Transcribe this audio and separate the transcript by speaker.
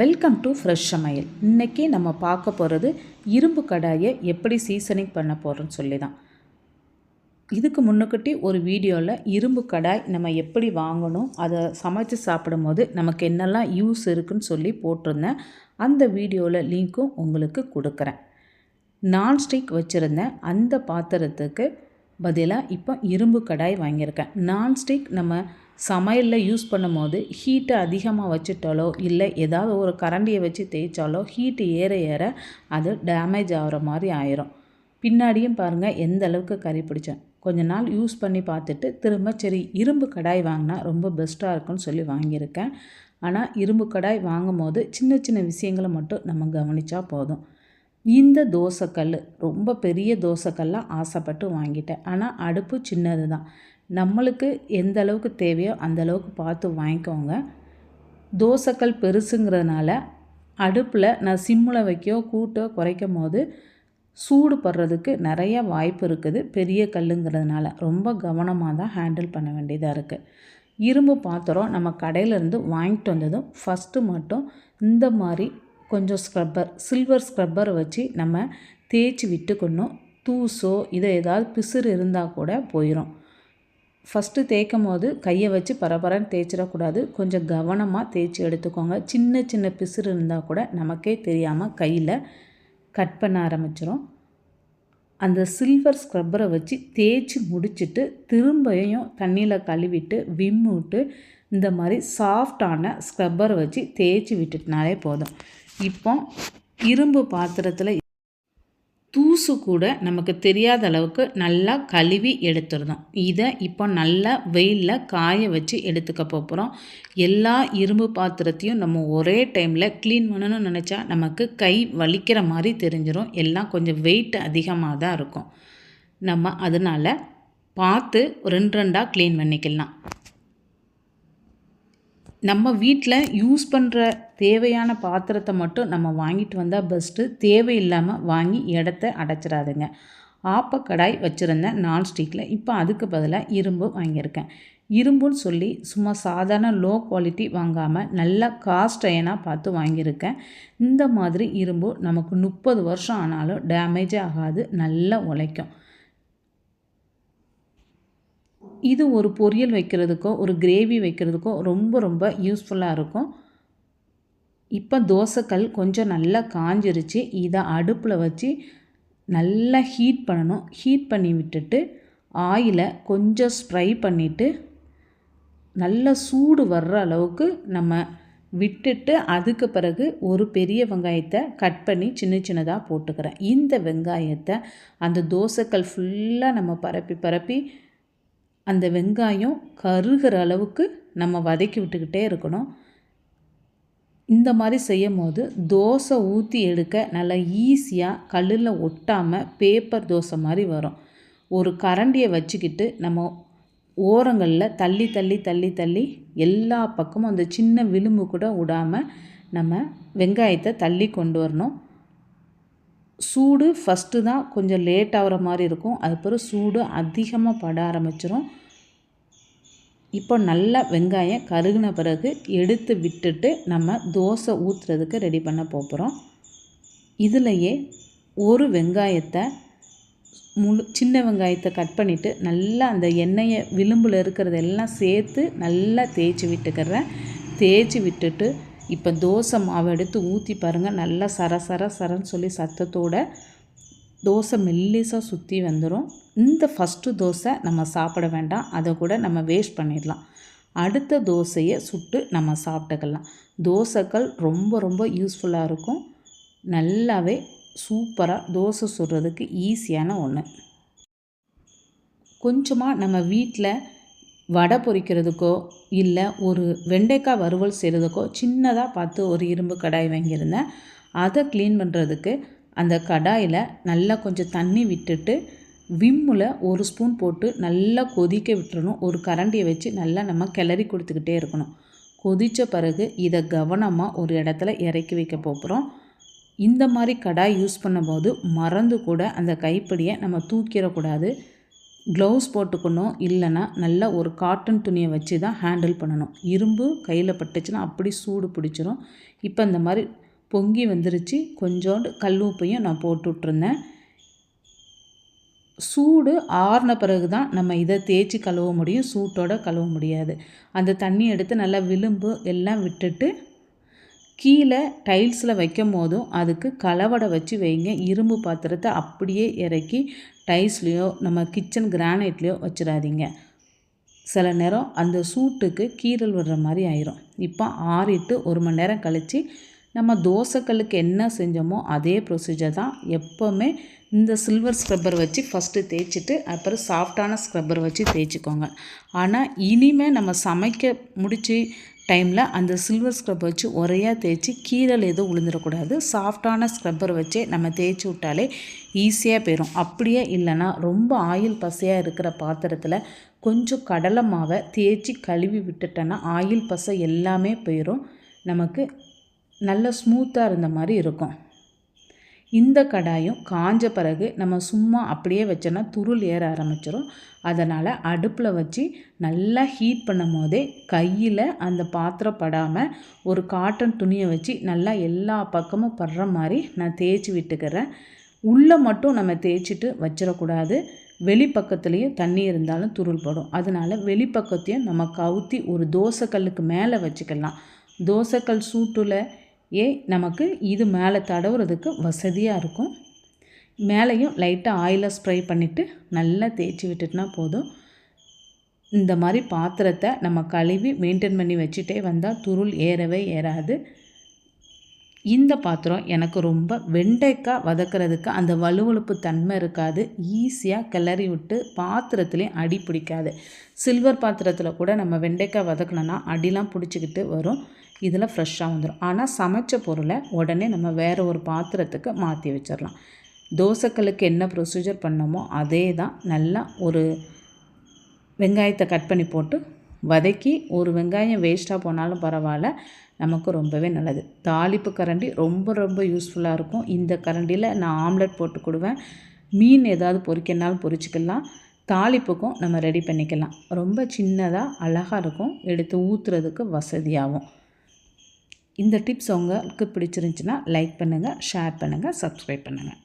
Speaker 1: Welcome to fresh சமையல். இன்றைக்கி நம்ம பார்க்க போகிறது இரும்பு கடாயை எப்படி சீசனிங் பண்ண போகிறோன்னு சொல்லி தான். இதுக்கு முன்னுக்கிட்டி ஒரு வீடியோவில் இரும்பு கடாய் நம்ம எப்படி வாங்கணும், அதை சமைச்சு சாப்பிடும்போது நமக்கு என்னெல்லாம் யூஸ் இருக்குதுன்னு சொல்லி போட்டிருந்தேன். அந்த வீடியோவில் லிங்க்கும் உங்களுக்கு கொடுக்குறேன். நான்ஸ்டிக் வச்சுருந்தேன், அந்த பாத்திரத்துக்கு பதிலாக இப்போ இரும்பு கடாய் வாங்கியிருக்கேன். நான்ஸ்டிக் நம்ம சமையலில் யூஸ் பண்ணும்போது ஹீட்டை அதிகமாக வச்சுட்டாலோ இல்லை ஏதாவது ஒரு கரண்டியை வச்சு தேய்ச்சாலோ ஹீட்டு ஏற ஏற அது டேமேஜ் ஆகிற மாதிரி ஆயிரும். பின்னாடியும் பாருங்கள் எந்த அளவுக்கு கறி பிடிச்சேன். கொஞ்ச நாள் யூஸ் பண்ணி பார்த்துட்டு திரும்ப சரி இரும்பு கடாய் வாங்கினா ரொம்ப பெஸ்ட்டாக இருக்குன்னு சொல்லி வாங்கியிருக்கேன். ஆனால் இரும்பு கடாய் வாங்கும் போது சின்ன சின்ன விஷயங்களை மட்டும் நம்ம கவனித்தா போதும். இந்த தோசைக்கல் ரொம்ப பெரிய தோசைக்கல்லாக ஆசைப்பட்டு வாங்கிட்டேன். ஆனால் அடுப்பு சின்னது தான். நம்மளுக்கு எந்த அளவுக்கு தேவையோ அந்த அளவுக்கு பார்த்து வாங்கிக்கோங்க. தோசைக்கல் பெருசுங்கிறதுனால அடுப்பில் நான் சிம்மில் வைக்கோ கூட்டோ குறைக்கும் போது சூடு படுறதுக்கு நிறைய வாய்ப்பு இருக்குது. பெரிய கல்லுங்கிறதுனால ரொம்ப கவனமாக தான் ஹேண்டில் பண்ண வேண்டியதாக இருக்குது. இரும்பு பாத்திரம் நம்ம கடையிலேருந்து வாங்கிட்டு வந்ததும் ஃபஸ்ட்டு மட்டும் இந்த மாதிரி கொஞ்சம் சில்வர் ஸ்க்ரப்பரை வச்சு நம்ம தேய்ச்சி விட்டுக்கணும். தூசோ இதை ஏதாவது பிசுறு இருந்தால் கூட போயிடும். ஃபஸ்ட்டு தேய்க்கும் போது கையை வச்சு பரபரன்னு தேய்ச்சிடக்கூடாது. கொஞ்சம் கவனமாக தேய்ச்சி எடுத்துக்கோங்க. சின்ன சின்ன பிசுறு இருந்தால் கூட நமக்கே தெரியாமல் கையில் கட் பண்ண ஆரம்பிச்சிடும். அந்த சில்வர் ஸ்க்ரப்பரை வச்சு தேய்ச்சி முடிச்சுட்டு திரும்பியும் தண்ணியில் கழுவிட்டு விம் விட்டு இந்த மாதிரி சாஃப்டான ஸ்க்ரப்பரை வச்சு தேய்ச்சி விட்டுட்டினாலே போதும். இப்போ இரும்பு பாத்திரத்தில் தூசு கூட நமக்கு தெரியாத அளவுக்கு நல்லா கழுவி எடுத்துருந்தோம். இதை இப்போ நல்லா வெயிலில் காய வச்சு எடுத்துக்க போகிறோம். எல்லா இரும்பு பாத்திரத்தையும் நம்ம ஒரே டைமில் க்ளீன் பண்ணணும்னு நினச்சா நமக்கு கை வலிக்கிற மாதிரி தெரிஞ்சிடும். எல்லாம் கொஞ்சம் வெயிட் அதிகமாக தான் இருக்கும். நம்ம அதனால் பார்த்து ரெண்டாக க்ளீன் பண்ணிக்கலாம். நம்ம வீட்டில் யூஸ் பண்ணுற தேவையான பாத்திரத்தை மட்டும் நம்ம வாங்கிட்டு வந்தால் பெஸ்ட்டு. தேவையில்லாமல் வாங்கி இடத்த அடைச்சிடாதுங்க. ஆப்பக்கடாய் வச்சுருந்தேன் நான்ஸ்டிக்கில். இப்போ அதுக்கு பதிலாக இரும்பு வாங்கியிருக்கேன். இரும்புன்னு சொல்லி சும்மா சாதாரண லோ குவாலிட்டி வாங்காமல் நல்ல காஸ்ட் அயனாக பார்த்து வாங்கியிருக்கேன். இந்த மாதிரி இரும்பு நமக்கு 30 வருஷம் ஆனாலும் டேமேஜே ஆகாது, நல்லா உழைக்கும். இது ஒரு பொரியல் வைக்கிறதுக்கோ ஒரு கிரேவி வைக்கிறதுக்கோ ரொம்ப ரொம்ப யூஸ்ஃபுல்லாக இருக்கும். இப்போ தோசைக்கல் கொஞ்சம் நல்லா காஞ்சிருச்சு. இதை அடுப்பில் வச்சு நல்லா ஹீட் பண்ணணும். ஹீட் பண்ணி விட்டுட்டு ஆயிலை கொஞ்சம் ஸ்ப்ரை பண்ணிவிட்டு நல்லா சூடு வர்ற அளவுக்கு நம்ம விட்டுட்டு அதுக்கு பிறகு ஒரு பெரிய வெங்காயத்தை கட் பண்ணி சின்ன சின்னதாக போட்டுக்கிறேன். இந்த வெங்காயத்தை அந்த தோசைக்கல் ஃபுல்லாக நம்ம பரப்பி அந்த வெங்காயம் கருகிற அளவுக்கு நம்ம வதக்கி விட்டுக்கிட்டே இருக்கணும். இந்த மாதிரி செய்யும் போது தோசை ஊற்றி எடுக்க நல்லா ஈஸியாக கல்லில் ஒட்டாமல் பேப்பர் தோசை மாதிரி வரும். ஒரு கரண்டியை வச்சுக்கிட்டு நம்ம ஓரங்களில் தள்ளி எல்லா பக்கமும் அந்த சின்ன விளிம்பு கூட விடாமல் நம்ம வெங்காயத்தை தள்ளி கொண்டு வரணும். சூடு ஃபஸ்ட்டு தான் கொஞ்சம் லேட் ஆகிற மாதிரி இருக்கும். அதுக்கப்புறம் சூடு அதிகமாக பட ஆரம்பிச்சிடும். இப்போ நல்லா வெங்காயம் கருகின பிறகு எடுத்து விட்டுட்டு நம்ம தோசை ஊற்றுறதுக்கு ரெடி பண்ண போகிறோம். இதுலையே ஒரு வெங்காயத்தை சின்ன வெங்காயத்தை கட் பண்ணிவிட்டு நல்லா அந்த எண்ணெயை விளிம்பில் இருக்கிறதெல்லாம் சேர்த்து நல்லா தேய்ச்சி விட்டுக்கிறேன். தேய்ச்சி விட்டுட்டு இப்போ தோசை மாவு எடுத்து ஊற்றி பாருங்கள். நல்லா சரன்னு சொல்லி சத்தத்தோடு தோசை மெல்லிசாக சுற்றி வந்துடும். இந்த ஃபஸ்ட்டு தோசை நம்ம சாப்பிட வேண்டாம், அதை கூட நம்ம வேஸ்ட் பண்ணிடலாம். அடுத்த தோசையை சுட்டு நம்ம சாப்பிட்டுக்கலாம். தோசைக்கல் ரொம்ப ரொம்ப யூஸ்ஃபுல்லாக இருக்கும். நல்லாவே சூப்பராக தோசை சுடுறதுக்கு ஈஸியான ஒன்று. கொஞ்சமாக நம்ம வீட்டில் வடை பொரிக்கிறதுக்கோ இல்லை ஒரு வெண்டைக்காய் வறுவல் செய்கிறதுக்கோ சின்னதாக பார்த்து ஒரு இரும்பு கடாய் வாங்கியிருந்தேன். அதை க்ளீன் பண்ணுறதுக்கு அந்த கடாயில் நல்லா கொஞ்சம் தண்ணி விட்டுட்டு விம்மில் ஒரு ஸ்பூன் போட்டு நல்லா கொதிக்க விட்டுறணும். ஒரு கரண்டியை வச்சு நல்லா நம்ம கிளறி கொடுத்துக்கிட்டே இருக்கணும். கொதித்த பிறகு இதை கவனமாக ஒரு இடத்துல இறக்கி வைக்க போகிறோம். இந்த மாதிரி கடாய் யூஸ் பண்ணும்போது மறந்து கூட அந்த கைப்பிடியை நம்ம தூக்கிடக்கூடாது. க்ளவுஸ் போட்டுக்கணும், இல்லைன்னா நல்லா ஒரு காட்டன் துணியை வச்சு தான் ஹேண்டில் பண்ணணும். இரும்பு கையில் பட்டுச்சுன்னா அப்படி சூடு பிடிச்சிரும். இப்போ இந்த மாதிரி பொங்கி வந்துருச்சு. கொஞ்சோண்டு கல் உப்பையும் நான் போட்டு விட்ருந்தேன். சூடு ஆறின பிறகு தான் நம்ம இதை தேய்ச்சி கழுவ முடியும், சூட்டோட கழுவ முடியாது. அந்த தண்ணி எடுத்து நல்லா விளிம்பு எல்லாம் விட்டுட்டு கீழே டைல்ஸில் வைக்கும் போதும் அதுக்கு கலவடை வச்சு வைங்க. இரும்பு பாத்திரத்தை அப்படியே இறக்கி டைல்ஸ்லேயோ நம்ம கிச்சன் கிரானைட்லேயோ வச்சிடாதீங்க. சில நேரம் அந்த சூட்டுக்கு கீறல் விடுற மாதிரி ஆயிரும். இப்போ ஆறிட்டு 1 மணி நேரம் கழித்து நம்ம தோசைக்கல்லுக்கு என்ன செஞ்சோமோ அதே ப்ரொசீஜர் தான். எப்போவுமே இந்த சில்வர் ஸ்க்ரப்பர் வச்சு ஃபஸ்ட்டு தேய்ச்சிட்டு அப்புறம் சாஃப்டான ஸ்க்ரப்பர் வச்சு தேய்ச்சிக்கோங்க. ஆனால் இனிமேல் நம்ம சமைக்க முடிச்சு டைமில் அந்த சில்வர் ஸ்க்ரப்பர் வச்சு ஒரையாக தேய்ச்சி கீறல் எதுவும் விழுந்துடக்கூடாது. சாஃப்டான ஸ்க்ரப்பர் வச்சே நம்ம தேய்ச்சி விட்டாலே ஈஸியாக போயிடும். அப்படியே இல்லைன்னா ரொம்ப ஆயில் பசையாக இருக்கிற பாத்திரத்தில் கொஞ்சம் கடலை மாவை தேய்ச்சி கழுவி விட்டுட்டோன்னா ஆயில் பசை எல்லாமே போயிடும். நமக்கு நல்ல ஸ்மூத்தாக இருந்த மாதிரி இருக்கும். இந்த கடாயும் காஞ்ச பிறகு நம்ம சும்மா அப்படியே வச்சோன்னா துருள் ஏற ஆரம்பிச்சிடும். அதனால் அடுப்பில் வச்சு நல்லா ஹீட் பண்ணும் போதே கையில் அந்த பாத்திரம் படாமல் ஒரு காட்டன் துணியை வச்சு நல்லா எல்லா பக்கமும் படுற மாதிரி நான் தேய்ச்சி விட்டுக்கிறேன். உள்ளே மட்டும் நம்ம தேய்ச்சிட்டு வச்சிடக்கூடாது. வெளிப்பக்கத்துலேயும் தண்ணி இருந்தாலும் துருள் படும். அதனால் வெளிப்பக்கத்தையும் நம்ம கவுத்தி ஒரு தோசைக்கல்லுக்கு மேலே வச்சுக்கலாம். தோசைக்கல் சூட்டில் நமக்கு இது மேலே தடவுறதுக்கு வசதியாக இருக்கும். மேலேயும் லைட்டாக ஆயிலை ஸ்ப்ரே பண்ணிவிட்டு நல்லா தேய்ச்சி விட்டுட்டுனா போதும். இந்த மாதிரி பாத்திரத்தை நம்ம கழுவி மெயின்டைன் பண்ணி வச்சுட்டே வந்தால் துருள் ஏறவே ஏறாது. இந்த பாத்திரம் எனக்கு ரொம்ப வெண்டைக்காய் வதக்கிறதுக்கு அந்த வலுவழுப்பு தன்மை இருக்காது. ஈஸியாக கிளறி விட்டு பாத்திரத்துலேயும் அடி பிடிக்காது. சில்வர் பாத்திரத்தில் கூட நம்ம வெண்டைக்காய் வதக்கணுன்னா அடிலாம் பிடிச்சிக்கிட்டு வரும். இதில் ஃப்ரெஷ்ஷாக வந்துடும். ஆனால் சமைச்ச பொருளை உடனே நம்ம வேறு ஒரு பாத்திரத்துக்கு மாற்றி வச்சிடலாம். தோசைக்கல்லுக்கு என்ன ப்ரொசீஜர் பண்ணோமோ அதே தான். நல்லா ஒரு வெங்காயத்தை கட் பண்ணி போட்டு வதக்கி, ஒரு வெங்காயம் வேஸ்ட்டாக போனாலும் பரவாயில்ல, நமக்கு ரொம்பவே நல்லது. தாளிப்பு கரண்டி ரொம்ப ரொம்ப யூஸ்ஃபுல்லாக இருக்கும். இந்த கரண்டியில் நான் ஆம்லெட் போட்டு கொடுவேன். மீன் ஏதாவது பொரிக்கனாலும் பொரிச்சிக்கலாம். தாளிப்புக்கும் நம்ம ரெடி பண்ணிக்கலாம். ரொம்ப சின்னதாக அழகாக இருக்கும். எடுத்து ஊற்றுறதுக்கு வசதியாகும். இந்த டிப்ஸ் உங்களுக்கு பிடிச்சிருந்துச்சுன்னா லைக் பண்ணுங்கள், ஷேர் பண்ணுங்கள், சப்ஸ்கிரைப் பண்ணுங்கள்.